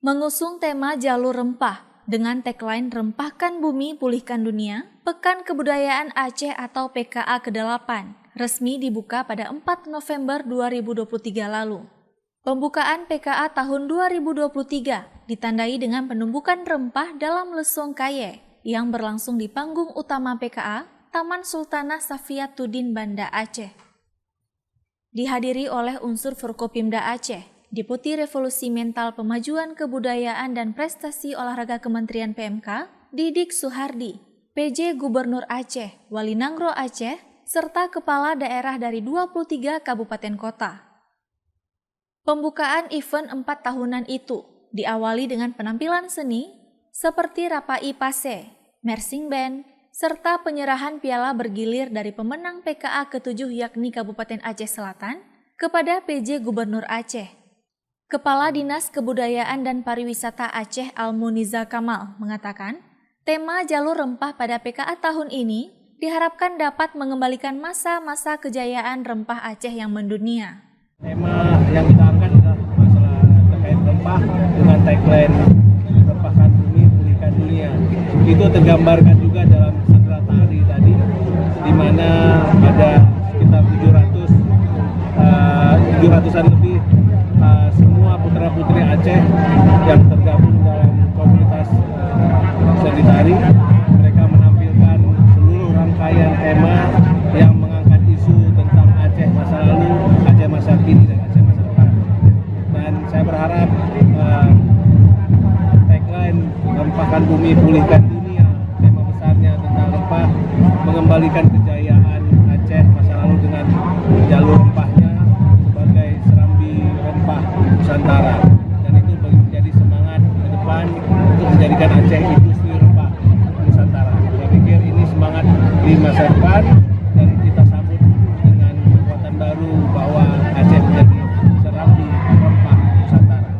Mengusung tema Jalur Rempah dengan tagline Rempahkan Bumi, Pulihkan Dunia, Pekan Kebudayaan Aceh atau PKA ke-8 resmi dibuka pada 4 November 2023 lalu. Pembukaan PKA tahun 2023 ditandai dengan penumbukan rempah dalam lesung kaye yang berlangsung di panggung utama PKA Taman Sultanah Safiatuddin Banda Aceh. Dihadiri oleh unsur Forkopimda Aceh, Deputi Revolusi Mental Pemajuan Kebudayaan dan Prestasi Olahraga Kementerian PMK, Didik Suhardi, PJ Gubernur Aceh, Wali Nangro Aceh, serta kepala daerah dari 23 kabupaten kota. Pembukaan event 4 tahunan itu diawali dengan penampilan seni seperti Rapai Pase, Mersing Band, serta penyerahan piala bergilir dari pemenang PKA ke-7 yakni Kabupaten Aceh Selatan kepada PJ Gubernur Aceh. Kepala Dinas Kebudayaan dan Pariwisata Aceh Almuniza Kamal mengatakan, tema Jalur Rempah pada PKA tahun ini diharapkan dapat mengembalikan masa-masa kejayaan rempah Aceh yang mendunia. Tema yang kita angkat adalah masalah terkait rempah dengan tagline Rempahkan Bumi, Pulihkan Dunia. Itu tergambarkan juga dalam sandera tari tadi, di mana ada sekitar 700-an lebih semua putra-putri Aceh yang tergabung dalam komunitas seni tari. Mereka menampilkan seluruh rangkaian tema yang mengangkat isu tentang Aceh masa lalu, Aceh masa kini, dan Aceh masa depan. Dan saya berharap tagline Rempahkan Bumi, Pulihkan Dunia, tema besarnya tentang rempah, mengembalikan kejayaan Aceh masa lalu dengan jalur rempahnya sebagai serambi rempah Nusantara. Dan itu menjadi semangat ke depan untuk menjadikan Aceh industri rempah Nusantara. Saya pikir ini semangat di masa depan dan kita sambut dengan kekuatan baru bahwa Aceh menjadi serambi rempah Nusantara.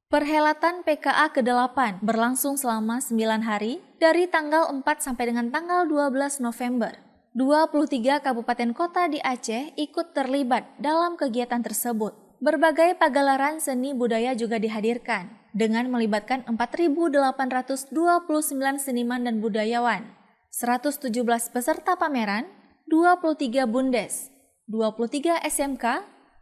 Perhelatan PKA ke-8 berlangsung selama 9 hari dari tanggal 4 sampai dengan tanggal 12 November. 23 kabupaten kota di Aceh ikut terlibat dalam kegiatan tersebut. Berbagai pagelaran seni budaya juga dihadirkan dengan melibatkan 4.829 seniman dan budayawan, 117 peserta pameran, 23 bundes, 23 SMK,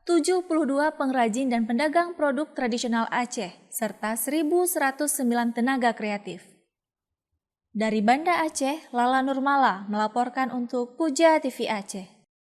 72 pengrajin dan pedagang produk tradisional Aceh, serta 1.109 tenaga kreatif. Dari Banda Aceh, Lala Nurmala melaporkan untuk Puja TV Aceh.